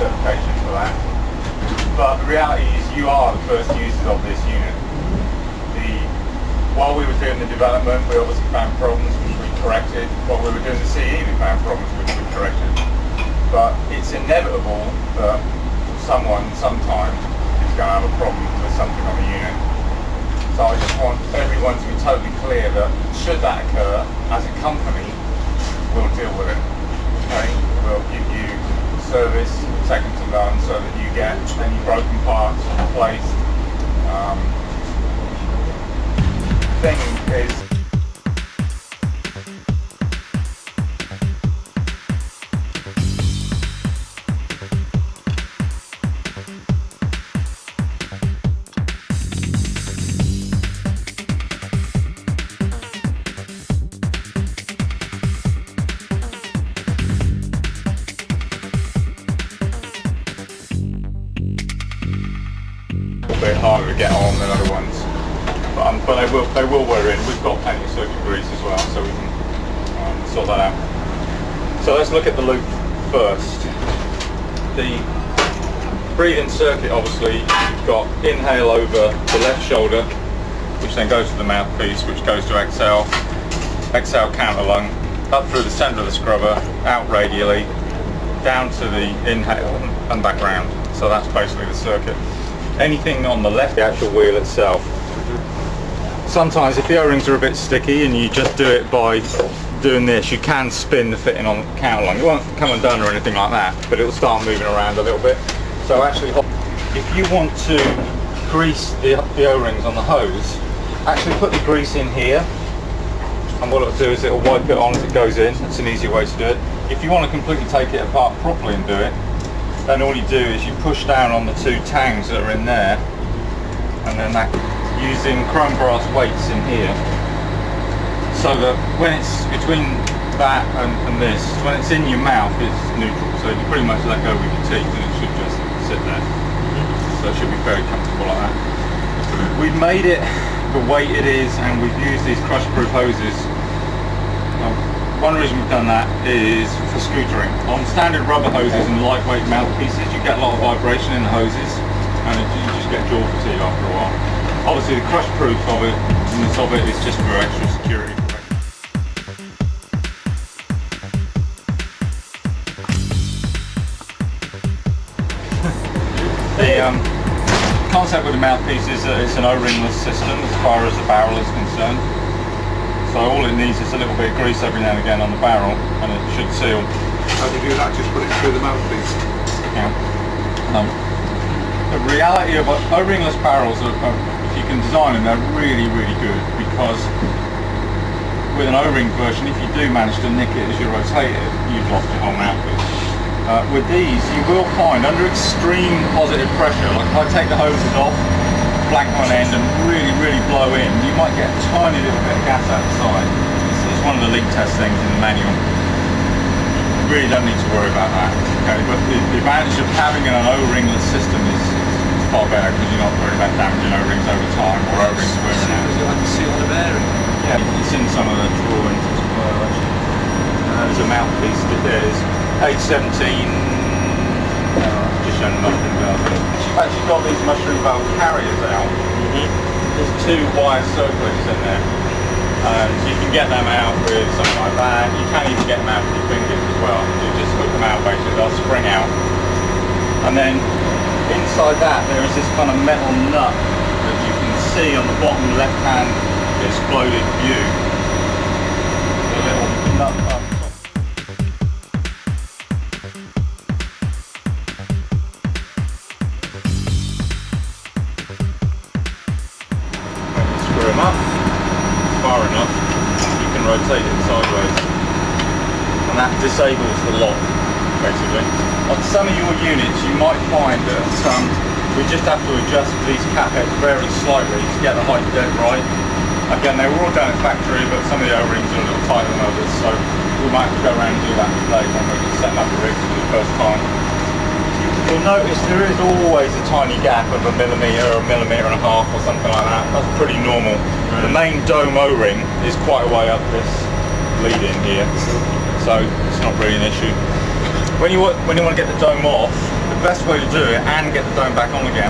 certification for that. But the reality is you are the first users of this unit. While we were doing the development, we obviously found problems which we corrected. While we were doing the CE, we found problems which we corrected. But it's inevitable that someone, sometime, is going to have a problem with something on the unit. So I just want everyone to be totally clear that should that occur, as a company, we'll deal with it. Okay? We'll give you service, second to none, so that you get any broken parts replaced. Thing is, a bit harder to get on than other ones. But they will wear in. We've got plenty of circuit grease as well, so we can sort that out. So let's look at the loop first. The breathing circuit, obviously, you've got inhale over the left shoulder, which then goes to the mouthpiece, which goes to exhale, exhale counter lung, up through the centre of the scrubber, out radially, down to the inhale and back round. So that's basically the circuit. Anything on the left, the actual wheel itself. Sometimes if the O-rings are a bit sticky and you just do it by doing this, you can spin the fitting on the counter lung. It won't come undone or anything like that, but it'll start moving around a little bit. So actually, if you want to grease the O-rings on the hose, actually put the grease in here, and what it'll do is it'll wipe it on as it goes in. That's an easier way to do it. If you want to completely take it apart properly and do it, then all you do is you push down on the two tangs that are in there, and then that, using chrome brass weights in here, so that when it's between that and this, when it's in your mouth, it's neutral. So you pretty much let go with your teeth and it should just sit there. So it should be very comfortable like that. We've made it the way it is, and we've used these crush-proof hoses. One reason we've done that is for scootering. On standard rubber hoses and lightweight mouthpieces, you get a lot of vibration in the hoses, and you just get jaw fatigue after a while. Obviously the crush proof of it is just for extra security. The concept with the mouthpiece is that it's an O-ringless system as far as the barrel is concerned. So all it needs is a little bit of grease every now and again on the barrel, and it should seal. How do you do that? Just put it through the mouthpiece? Yeah. The reality of O-ringless barrels are if you can design them, they're really, really good, because with an O-ring version, if you do manage to nick it as you rotate it, you've lost your whole mouthpiece. With these, you will find under extreme positive pressure, like if I take the hoses off, blank one end and really, really blow in, you might get a tiny little bit of gas out the side. It's one of the leak test things in the manual. You really don't need to worry about that. Okay, but the advantage of having an O-ringless system is far better, because you're not worried about damaging O-rings over time or O-rings wearing out. Is it like a seal on a bearing? Yeah, it's in some of the drawings as well, actually. There's a mouthpiece that is 817, just showing the mushroom valve. You've actually got these mushroom valve carriers out. There's two wire circulators in there. So you can get them out with something like that. You can even get them out with your fingers as well. You just hook them out basically, they'll spring out. And then inside that there is this kind of metal nut that you can see on the bottom left hand exploded view. The little nut up. Screw them up far enough, you can rotate it sideways, and that disables the lock basically. On some of your units you might find that we just have to adjust these capex very slightly to get the height dead right. Again, they were all done at factory, but some of the O-rings are a little tighter than others, so we might have to go around and do that today when we're setting up the rigs for the first time. You'll notice there is always a tiny gap of a millimetre or a millimetre and a half or something like that. That's pretty normal. Right. The main dome O-ring is quite a way up this lead in here, so it's not really an issue. When you want to get the dome off, the best way to do it and get the dome back on again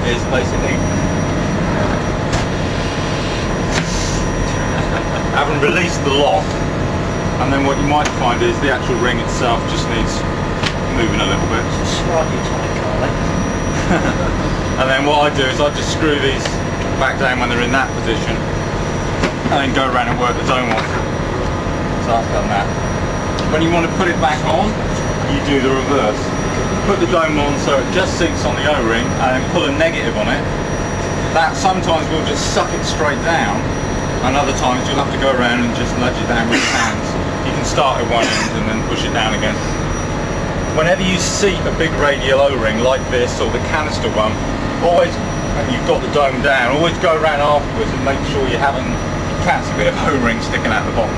is basically having released the lock, and then what you might find is the actual ring itself just needs moving a little bit. Slightly tight, Carly. And then what I do is I just screw these back down when they're in that position, and then go around and work the dome off. So I've done that. When you want to put it back on, you do the reverse. Put the dome on so it just sinks on the O-ring, and then pull a negative on it. That sometimes will just suck it straight down, and other times you'll have to go around and just nudge it down with your hands. You can start at one end and then push it down again. Whenever you seat a big radial O-ring like this or the canister one, always, and you've got the dome down, always go around afterwards and make sure you can't see a bit of O-ring sticking out the bottom.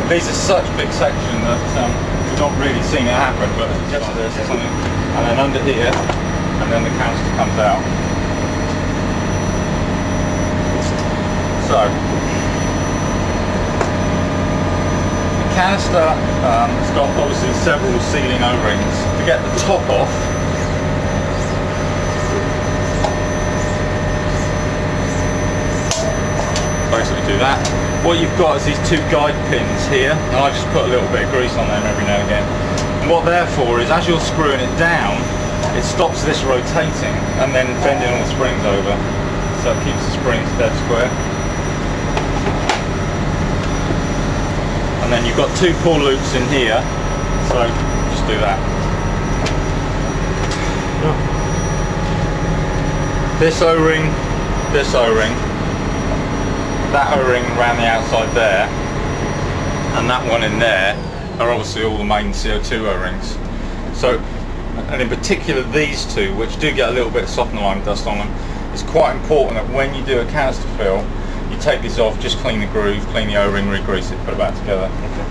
These are such big section that we've not really seen it happen, but just this or something, and then under here, and then the canister comes out. So, the canister has got obviously several sealing O-rings. To get the top off, basically do that. What you've got is these two guide pins here, and I just put a little bit of grease on them every now and again. And what they're for is, as you're screwing it down, it stops this rotating and then bending all the springs over, so it keeps the springs dead square. And then you've got two pull loops in here, so just do that. This O-ring, that O-ring around the outside there, and that one in there are obviously all the main CO2 O-rings. So, and in particular these two, which do get a little bit of softener lime dust on them, it's quite important that when you do a canister fill, you take this off, just clean the groove, clean the O-ring, re-grease it, put it back together. Okay.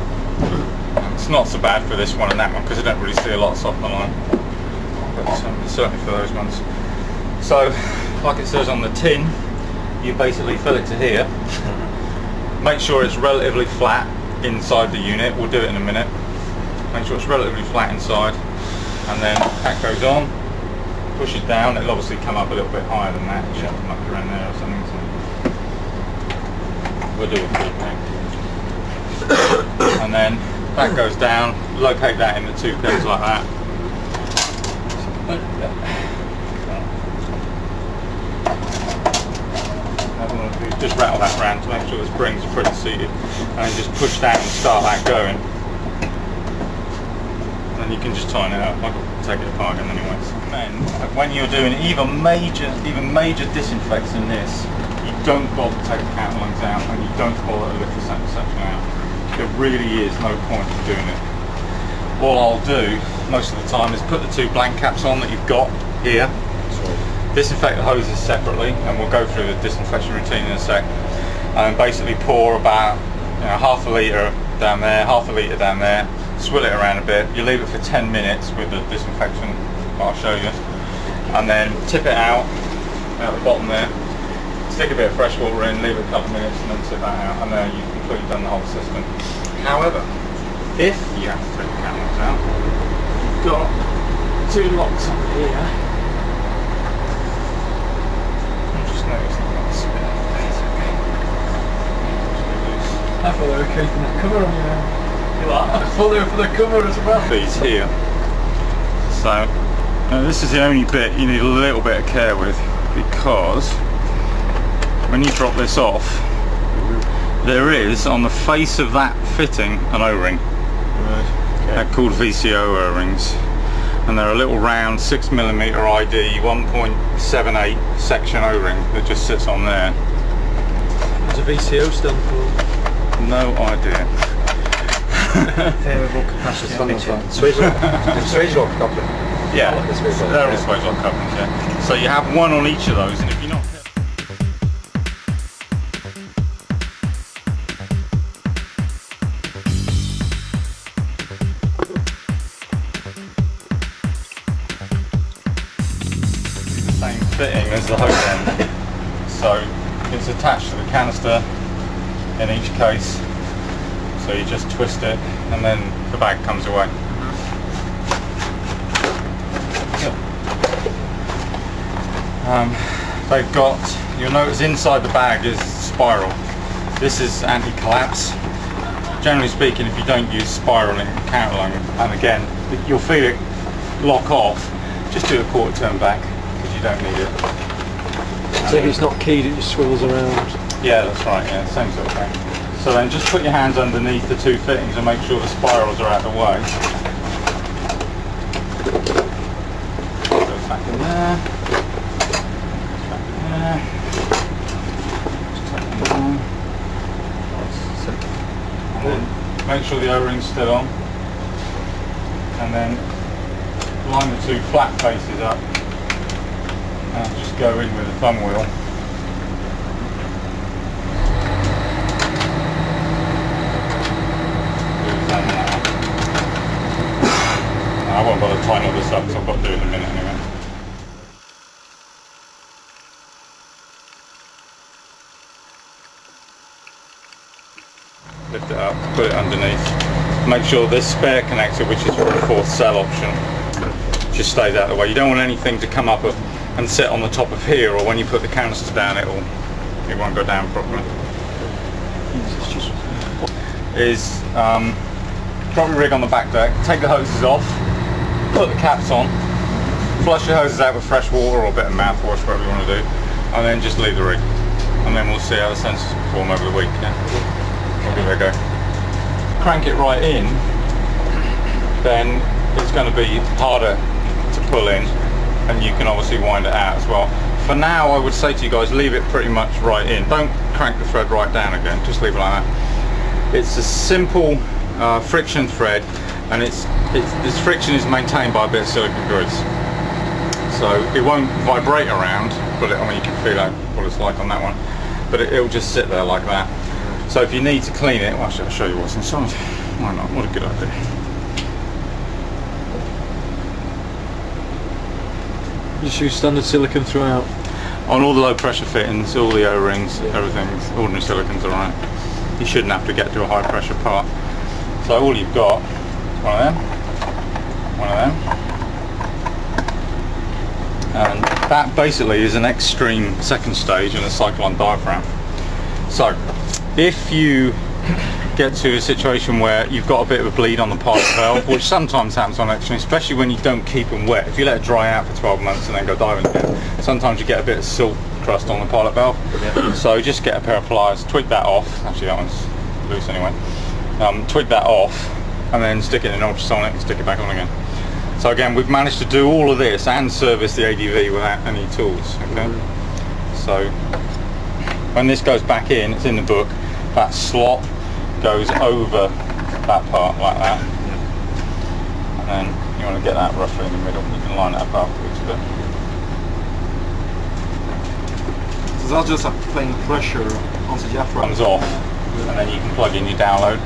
It's not so bad for this one and that one because I don't really see a lot of softener lime, but certainly for those ones. So, like it says on the tin, you basically fill it to here. Make sure it's relatively flat inside the unit. We'll do it in a minute. Make sure it's relatively flat inside, and then that goes on. Push it down. It'll obviously come up a little bit higher than that. You should have to muck around there or something. We'll do a full thing. And then that goes down. Locate that in the two pins like that. Just rattle that round to make sure the springs are pretty seated, and then just push down and start that going. And then you can just tighten it up. I'll take it apart again anyways. And when you're doing even major disinfects in this, you don't bother to take the counterlungs out, and you don't bother to lift the centre section out. There really is no point in doing it. All I'll do most of the time is put the two blank caps on that you've got here. Disinfect the hoses separately, and we'll go through the disinfection routine in a sec. And basically pour about half a litre down there, half a litre down there, swill it around a bit. You leave it for 10 minutes with the disinfection, I'll show you, and then tip it out the bottom there, stick a bit of fresh water in, leave it a couple of minutes, and then tip that out, and then you've completely done the whole system. However, if you have to take the cameras out, you've got two locks on here. I thought they were keeping that cover on you. You what? I thought they were for the cover as well. These here. So, this is the only bit you need a little bit of care with, because when you drop this off, there is on the face of that fitting an O-ring. Right. Okay. They're called VCO O-rings, and they're a little round 6mm ID 1.78 section O-ring that just sits on there. What's a VCO stand for? No idea. Variable capacity emitter. Swage lock coupling. Yeah, they're all swage lock couplings, yeah. So you have one on each of those, and if you're not the same fitting as the hose end. So it's attached to the canister in each case, so you just twist it and then the bag comes away. They've got, you'll notice inside the bag is spiral. This is anti-collapse. Generally speaking, if you don't use spiraling, counterlung, and again, you'll feel it lock off, just do a quarter turn back, because you don't need it. So if it's not keyed, it just swivels around. Yeah, that's right, yeah, same sort of thing. So then just put your hands underneath the two fittings and make sure the spirals are out of the way. Goes back in there. Back in there. Just tuck them down. And then make sure the O-ring's still on. And then line the two flat faces up. And just go in with the thumb wheel. I won't bother tying all this up because I've got to do it in a minute anyway. Lift it up, put it underneath. Make sure this spare connector, which is for a fourth cell option, just stays out of the way. You don't want anything to come up and sit on the top of here, or when you put the canisters down it won't go down properly. Drop your rig on the back deck, take the hoses off, put the caps on, flush your hoses out with fresh water or a bit of mouthwash, whatever you want to do, and then just leave the rig. And then we'll see how the sensors perform over the week. Yeah? We'll give it a go. Crank it right in, then it's going to be harder to pull in, and you can obviously wind it out as well. For now, I would say to you guys, leave it pretty much right in. Don't crank the thread right down again, just leave it like that. It's a simple friction thread, and this friction is maintained by a bit of silicone grease, so it won't vibrate around, but I mean you can feel out what it's like on that one, but it'll just sit there like that. So if you need to clean it, well, I'll show you what's inside. Why not? What a good idea. Just use standard silicone throughout. On all the low pressure fittings, all the O-rings, everything, ordinary silicone's alright. You shouldn't have to get to a high pressure part. So all you've got is one of them, and that basically is an extreme second stage in a cyclone diaphragm. So if you get to a situation where you've got a bit of a bleed on the pilot valve, which sometimes happens on extreme, especially when you don't keep them wet. If you let it dry out for 12 months and then go diving again, sometimes you get a bit of silt crust on the pilot valve. So just get a pair of pliers, twig that off. Actually that one's loose anyway. Twig that off and then stick it in ultrasonic and stick it back on again. So again, we've managed to do all of this and service the ADV without any tools. Okay. So when this goes back in, it's in the book, that slot goes over that part like that, and then you want to get that roughly in the middle. You can line it up afterwards, but So that's just applying pressure on the diaphragm. comes off, and then you can plug in your download.